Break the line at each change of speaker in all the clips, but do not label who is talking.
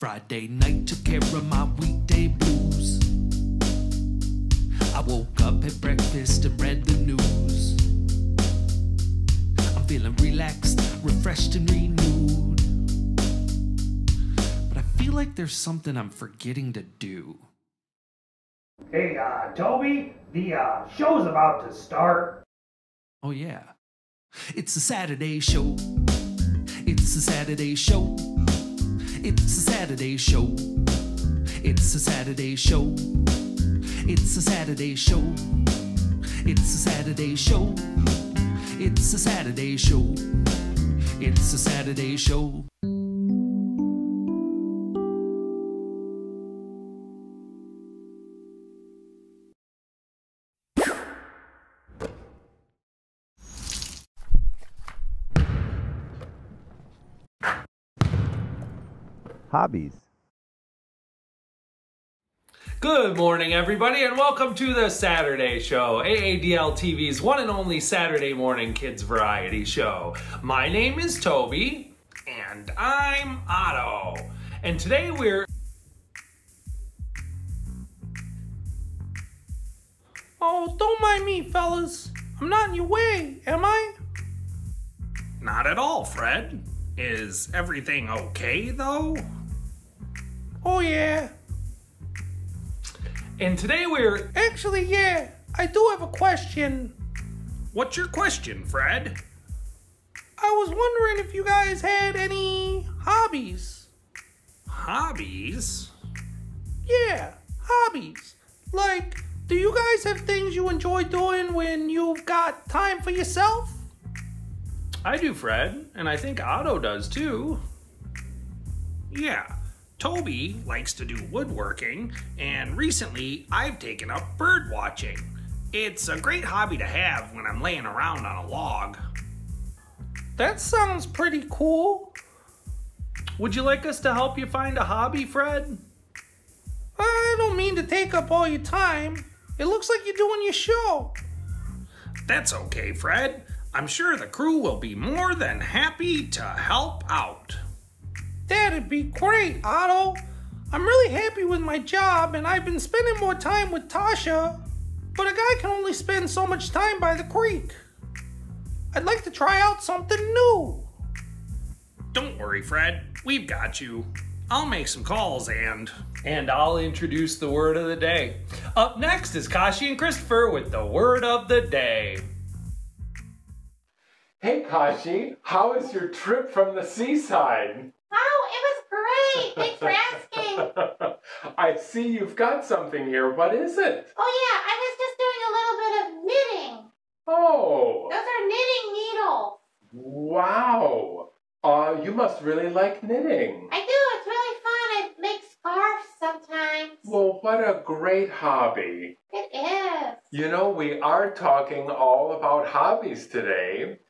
Friday night took care of my weekday blues. I woke up, had breakfast, and read the news. I'm feeling relaxed, refreshed, and renewed. But I feel like there's something I'm forgetting to do.
Hey, Toby, the show's about to start.
Oh yeah, it's a Saturday show. It's a Saturday show. It's a Saturday show. It's a Saturday show. It's a Saturday show. It's a Saturday show. It's a Saturday show. It's a Saturday show.
Hobbies.
Good morning, everybody, and welcome to the Saturday Show, AADL TV's one and only Saturday morning kids variety show. My name is Toby, and I'm Otto. And today we're... Oh, don't mind me, fellas. I'm not in your way, am I? Not at all, Fred. Is everything okay, though? Oh, yeah. And today we're... Actually, yeah, I do have a question. What's your question, Fred? I was wondering if you guys had any hobbies. Hobbies? Yeah, hobbies. Like, do you guys have things you enjoy doing when you've got time for yourself? I do, Fred, and I think Otto does too. Yeah, Toby likes to do woodworking, and recently I've taken up bird watching. It's a great hobby to have when I'm laying around on a log. That sounds pretty cool. Would you like us to help you find a hobby, Fred? I don't mean to take up all your time. It looks like you're doing your show. That's okay, Fred. I'm sure the crew will be more than happy to help out. That'd be great, Otto. I'm really happy with my job, and I've been spending more time with Tasha, but a guy can only spend so much time by the creek. I'd like to try out something new. Don't worry, Fred. We've got you. I'll make some calls and I'll introduce the word of the day. Up next is Kashi and Christopher with the word of the day.
Hey Kashi, how was your trip from the seaside?
Oh, it was great. Thanks for asking.
I see you've got something here. What is it?
Oh yeah, I was just doing a little bit of knitting.
Oh.
Those are knitting needles.
Wow. You must really like knitting.
I do. It's really fun. I make scarves sometimes.
Well, what a great hobby.
It is.
You know, we are talking all about hobbies today.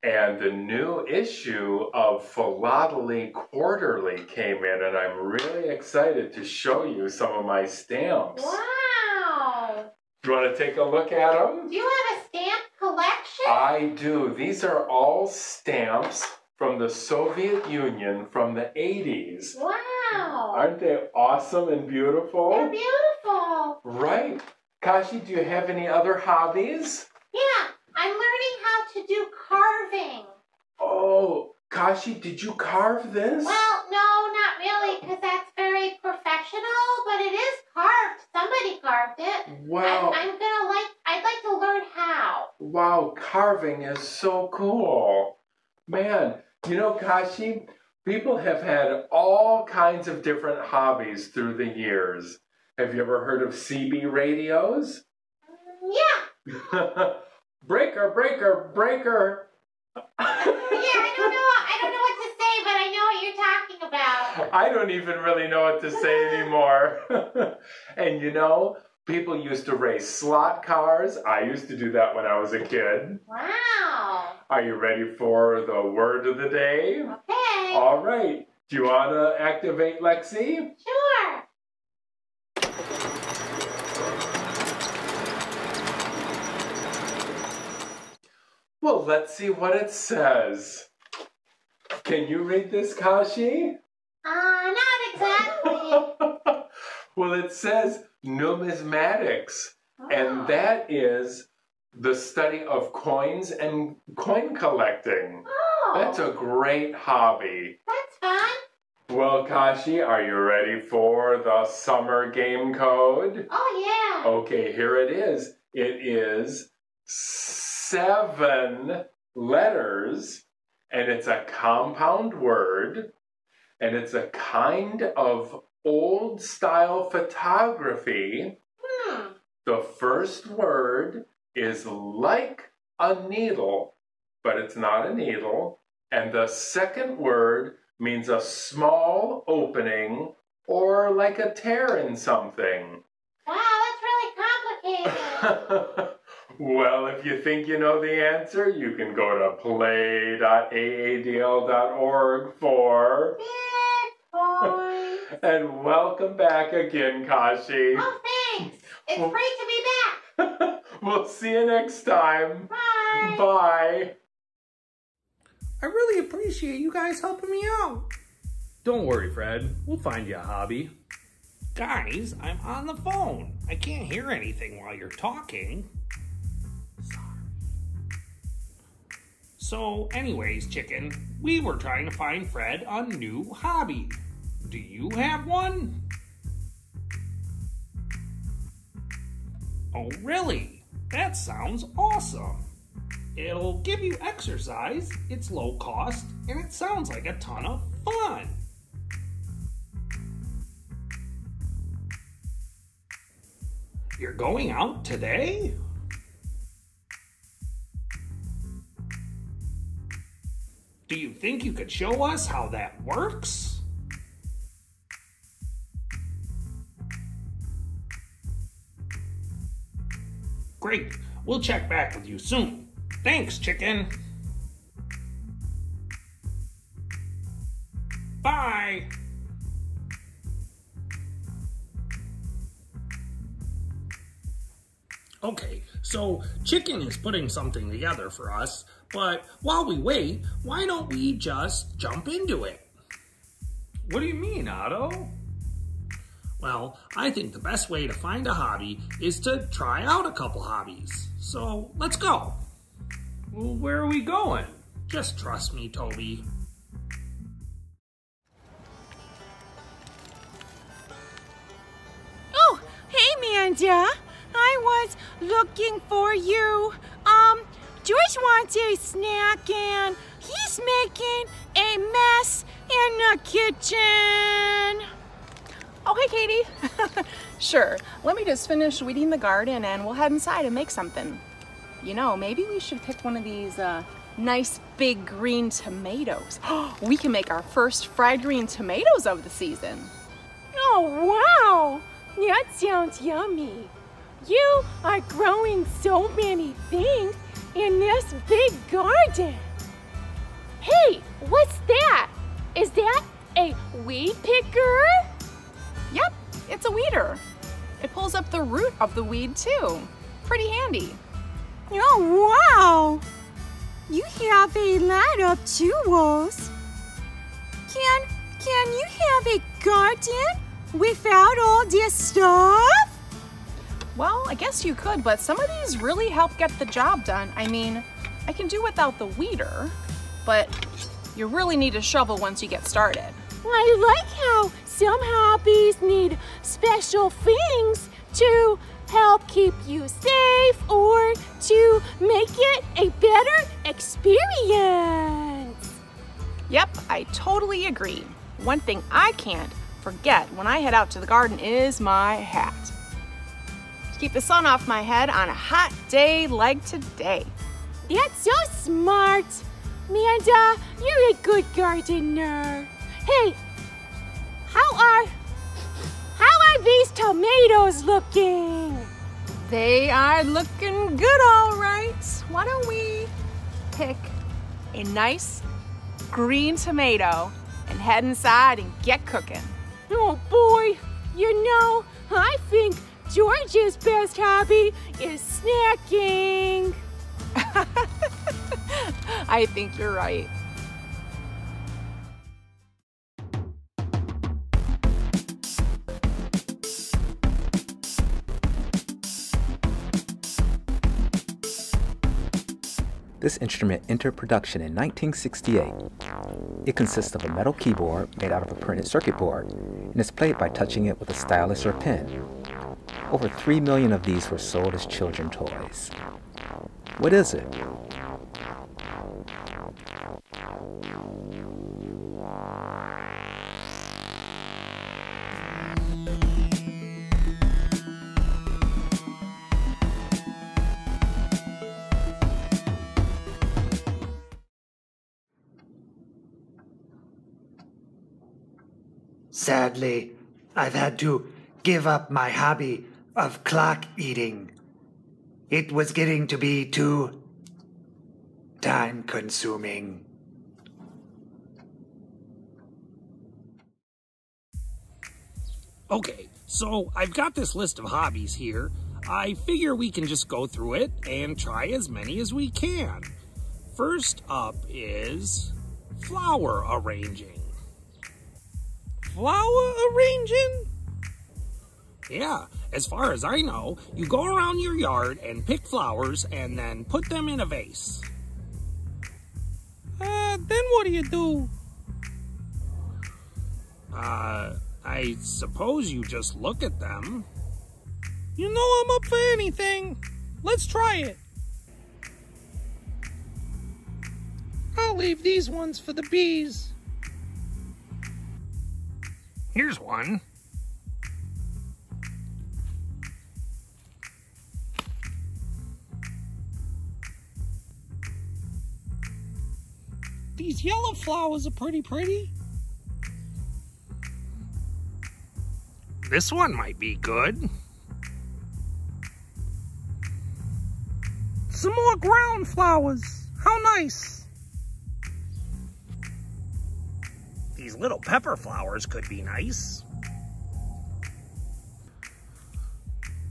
And the new issue of Philately Quarterly came in, and I'm really excited to show you some of my stamps.
Wow.
Do you want to take a look at them?
Do you have a stamp collection?
I do. These are all stamps from the Soviet Union from the 80s.
Wow.
Aren't they awesome and beautiful?
They're beautiful.
Right. Kashi, do you have any other hobbies?
Yeah, I'm learning how to do carving.
Oh, Kashi, did you carve this?
Well, no, not really, because that's very professional, but it is carved. Somebody carved it.
Wow.
I'd like to learn how.
Wow, carving is so cool. Man, you know, Kashi, people have had all kinds of different hobbies through the years. Have you ever heard of CB radios?
Yeah.
Breaker, breaker, breaker.
Yeah, I don't know what to say, but I know what you're talking about.
I don't even really know what to say anymore. And you know, people used to race slot cars. I used to do that when I was a kid.
Wow.
Are you ready for the word of the day?
Okay.
All right. Do you want to activate Lexi?
Sure.
Well, let's see what it says. Can you read this, Kashi?
Not exactly.
Well, it says numismatics, and
Oh.
that is the study of coins and coin collecting.
Oh.
That's a great hobby.
That's fun.
Well, Kashi, are you ready for the summer game code?
Oh, yeah.
Okay, here it is. It is 7 letters, and it's a compound word, and it's a kind of old-style photography. The first word is like a needle, but it's not a needle. And the second word means a small opening or like a tear in something.
Wow, that's really complicated.
Well, if you think you know the answer, you can go to play.aadl.org for...
Big boy.
And welcome back again, Kashi.
Oh, thanks. It's great to be back.
We'll see you next time.
Bye.
Bye.
I really appreciate you guys helping me out.
Don't worry, Fred. We'll find you a hobby.
Guys, I'm on the phone. I can't hear anything while you're talking. Sorry. So anyways, Chicken, we were trying to find Fred a new hobby. Do you have one? Oh, really? That sounds awesome. It'll give you exercise, it's low cost, and it sounds like a ton of fun. You're going out today? Do you think you could show us how that works? Great, we'll check back with you soon. Thanks, Chicken. Bye. Okay, so Chicken is putting something together for us, but while we wait, why don't we just jump into it?
What do you mean, Otto?
Well, I think the best way to find a hobby is to try out a couple hobbies. So let's go.
Well, where are we going?
Just trust me, Toby.
Oh, hey, Amanda. I was looking for you. George wants a snack and he's making a mess in the kitchen.
Oh, hey, Katie. Sure. Let me just finish weeding the garden and we'll head inside and make something. You know, maybe we should pick one of these nice big green tomatoes. We can make our first fried green tomatoes of the season.
Oh, wow. That sounds yummy. You are growing so many things in this big garden. Hey, what's that? Is that a weed picker?
Yep, it's a weeder. It pulls up the root of the weed too. Pretty handy.
Oh, wow. You have a lot of tools. Can you have a garden without all this stuff?
Well, I guess you could, but some of these really help get the job done. I mean, I can do without the weeder, but you really need a shovel once you get started.
I like how some hobbies need special things to help keep you safe or to make it a better experience.
Yep, I totally agree. One thing I can't forget when I head out to the garden is my hat. To keep the sun off my head on a hot day like today.
That's so smart. Amanda, you're a good gardener. Hey, how are these tomatoes looking?
They are looking good, all right. Why don't we pick a nice green tomato and head inside and get cooking?
Oh boy, you know, I think George's best hobby is snacking.
I think you're right.
This instrument entered production in 1968. It consists of a metal keyboard made out of a printed circuit board, and is played by touching it with a stylus or pen. Over 3 million of these were sold as children's toys. What is it?
Sadly, I've had to give up my hobby of clock eating. It was getting to be too time-consuming.
Okay, so I've got this list of hobbies here. I figure we can just go through it and try as many as we can. First up is flower arranging. Flower arranging? Yeah, as far as I know, you go around your yard and pick flowers and then put them in a vase. Then what do you do? I suppose you just look at them. You know I'm up for anything. Let's try it. I'll leave these ones for the bees. Here's one. These yellow flowers are pretty. This one might be good. Some more ground flowers. How nice. These little pepper flowers could be nice.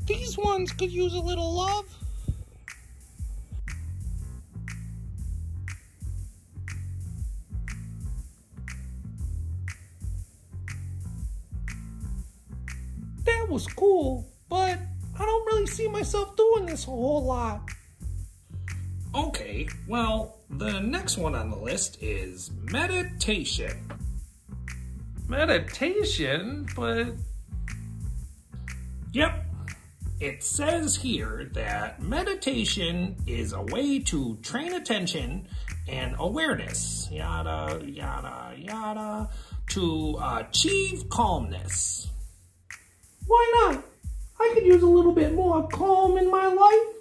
These ones could use a little love. That was cool, but I don't really see myself doing this a whole lot. Okay, well, the next one on the list is meditation. Meditation? But... Yep. It says here that meditation is a way to train attention and awareness, yada, yada, yada, to achieve calmness. Why not? I could use a little bit more calm in my life.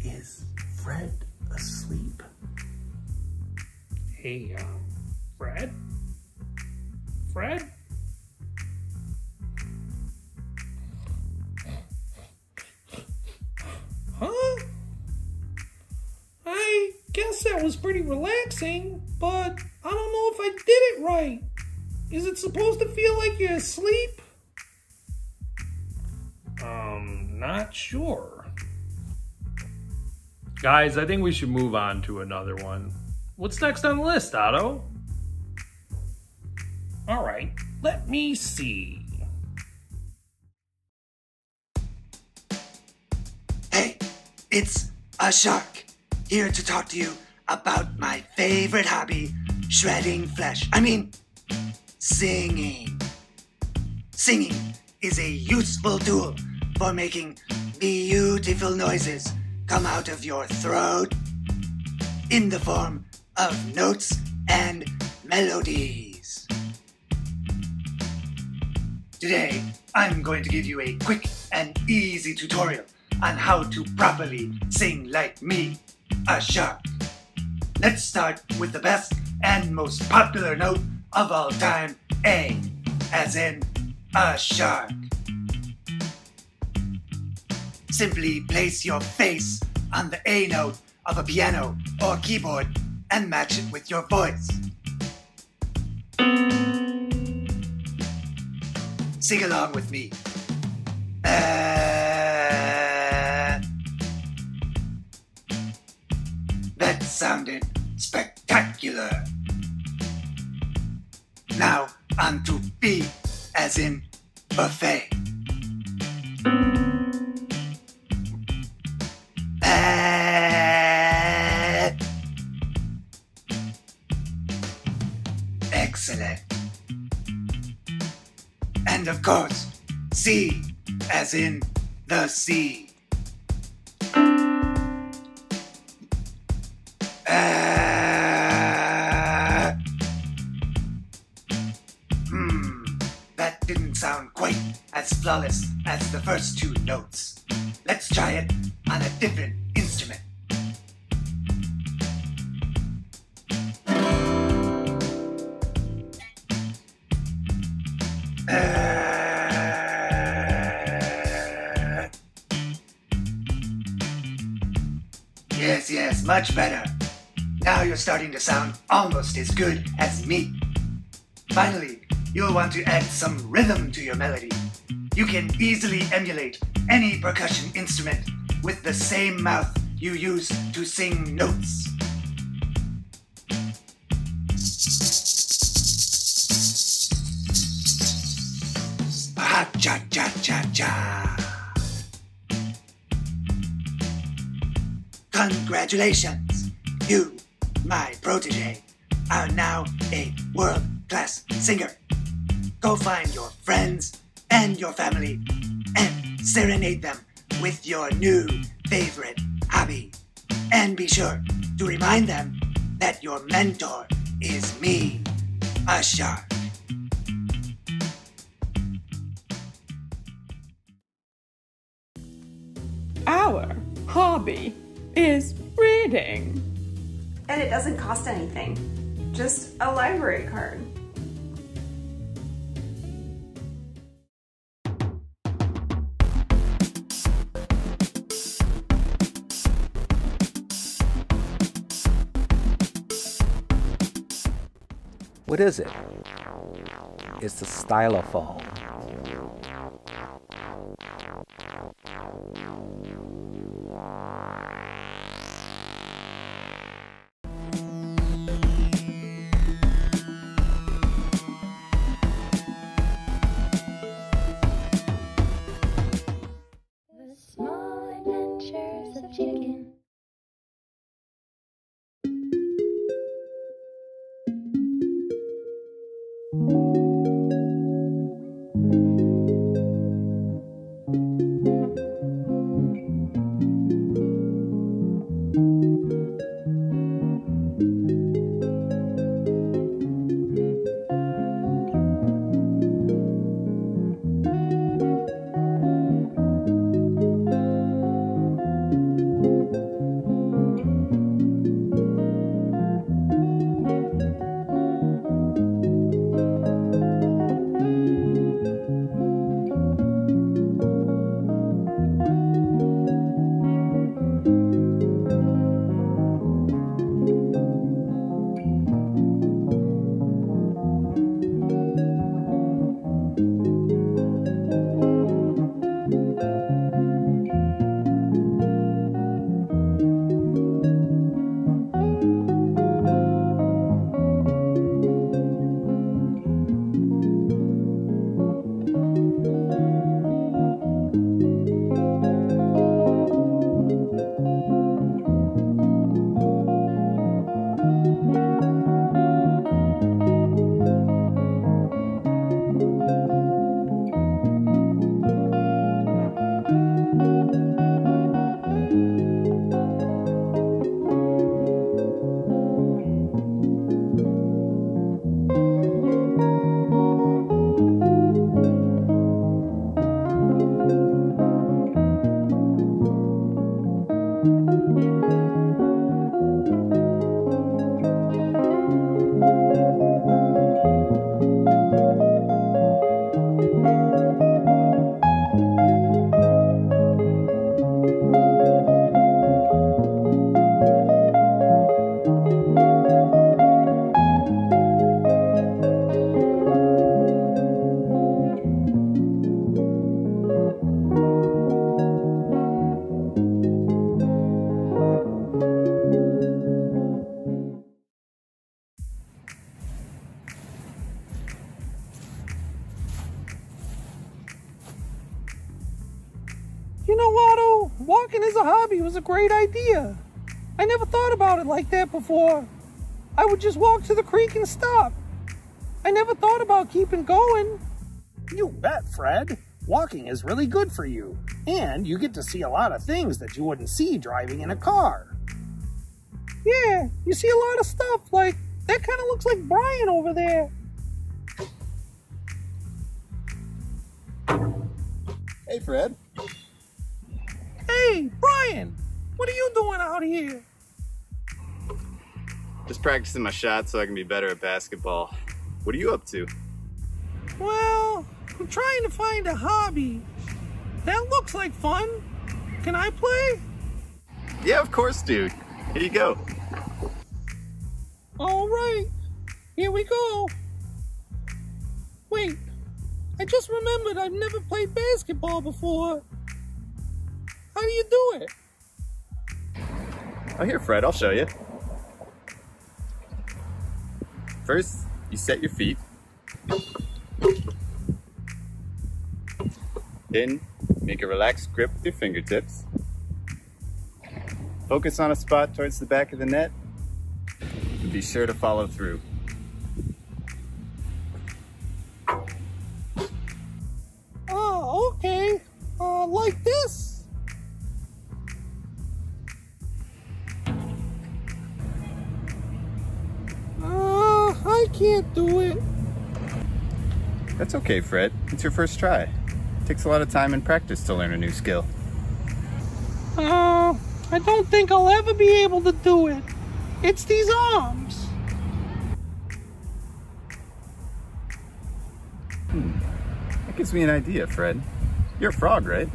Is Fred asleep? Hey, Fred? Fred? Huh? I guess that was pretty relaxing, but I don't know if I did it right. Is it supposed to feel like you're asleep? Not sure.
Guys, I think we should move on to another one. What's next on the list, Otto?
All right, let me see.
Hey, it's a shark, here to talk to you about my favorite hobby, shredding flesh. Singing. Singing is a useful tool for making beautiful noises come out of your throat in the form of notes and melodies. Today, I'm going to give you a quick and easy tutorial on how to properly sing like me, a shark. Let's start with the best and most popular note of all time, A, as in a shark. Simply place your face on the A note of a piano or keyboard and match it with your voice. Sing along with me. sounded spectacular. Now on to B as in buffet. Excellent. And of course, C as in the sea. That didn't sound quite as flawless as the first two notes. Let's try it on a different instrument. Yes, much better. Now you're starting to sound almost as good as me. Finally, you'll want to add some rhythm to your melody. You can easily emulate any percussion instrument with the same mouth you use to sing notes. Ha-cha-cha-cha-cha. Congratulations! You, my protege, are now a world-class singer. Go find your friends and your family and serenade them with your new favorite hobby. And be sure to remind them that your mentor is me, a shark.
Our hobby is reading.
And it doesn't cost anything. Just a library card.
What is it? It's a stylophone.
The Small Adventures of Chicken.
You know, Otto, walking as a hobby was a great idea. I never thought about it like that before. I would just walk to the creek and stop. I never thought about keeping going.
You bet, Fred. Walking is really good for you, and you get to see a lot of things that you wouldn't see driving in a car.
Yeah, you see a lot of stuff, like that kind of looks like Brian over there.
Hey, Fred.
Hey, Brian, what are you doing out here?
Just practicing my shot so I can be better at basketball. What are you up to?
Well, I'm trying to find a hobby. That looks like fun. Can I play?
Yeah, of course, dude. Here you go.
All right, here we go. Wait, I just remembered I've never played basketball before. How do you do it?
Oh, here, Fred, I'll show you. First, you set your feet. Then, make a relaxed grip with your fingertips. Focus on a spot towards the back of the net, and be sure to follow through.
Oh, okay. Like this? I can't do it.
That's okay, Fred. It's your first try. It takes a lot of time and practice to learn a new skill.
I don't think I'll ever be able to do it. It's these arms.
That gives me an idea, Fred. You're a frog, right?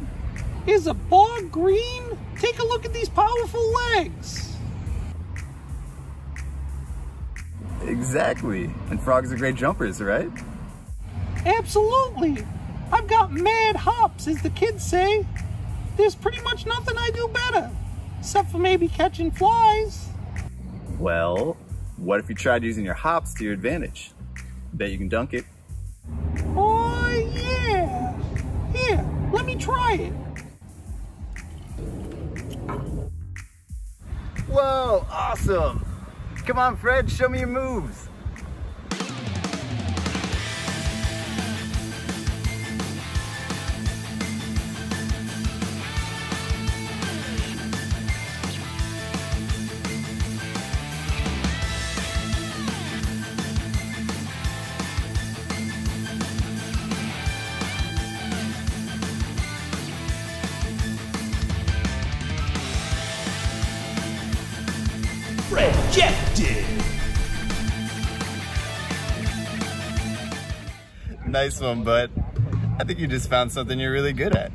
Is a bog green? Take a look at these powerful legs.
Exactly. And frogs are great jumpers, right?
Absolutely. I've got mad hops, as the kids say. There's pretty much nothing I do better, except for maybe catching flies.
Well, what if you tried using your hops to your advantage? Bet you can dunk it.
Oh, yeah. Here, let me try it.
Whoa, awesome. Come on, Fred, show me your moves.
Rejected.
Nice one, bud. I think you just found something you're really good at.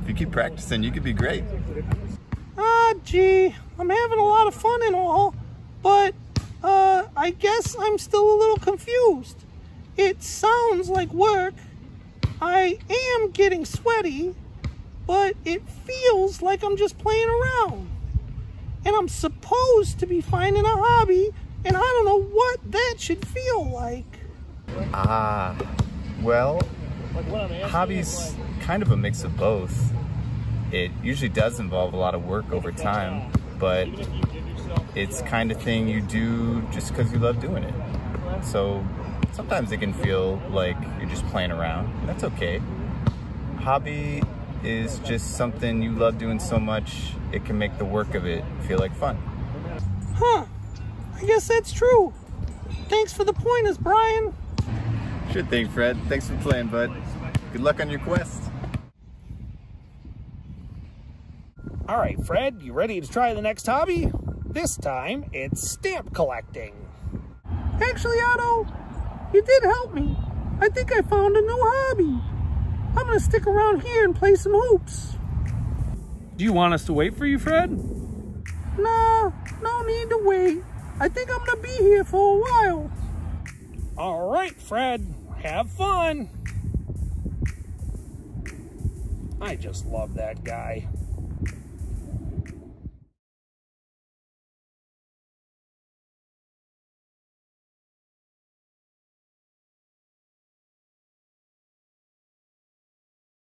If you keep practicing, you could be great.
Gee, I'm having a lot of fun and all, but I guess I'm still a little confused. It sounds like work. I am getting sweaty, but it feels like I'm just playing around. And I'm supposed to be finding a hobby, and I don't know what that should feel like.
Well, hobbies kind of a mix of both. It usually does involve a lot of work over time, but it's kind of thing you do just because you love doing it. So sometimes it can feel like you're just playing around. That's okay. Hobby is just something you love doing so much, it can make the work of it feel like fun.
Huh. I guess that's true. Thanks for the pointers, Brian.
Sure thing, Fred. Thanks for playing, bud. Good luck on your quest.
All right, Fred, you ready to try the next hobby? This time, it's stamp collecting.
Actually, Otto, you did help me. I think I found a new hobby. I'm gonna stick around here and play some hoops. Do you want us to wait for you, Fred? No, no need to wait. I think I'm gonna be here for a while.
All right, Fred, have fun. I just love that guy.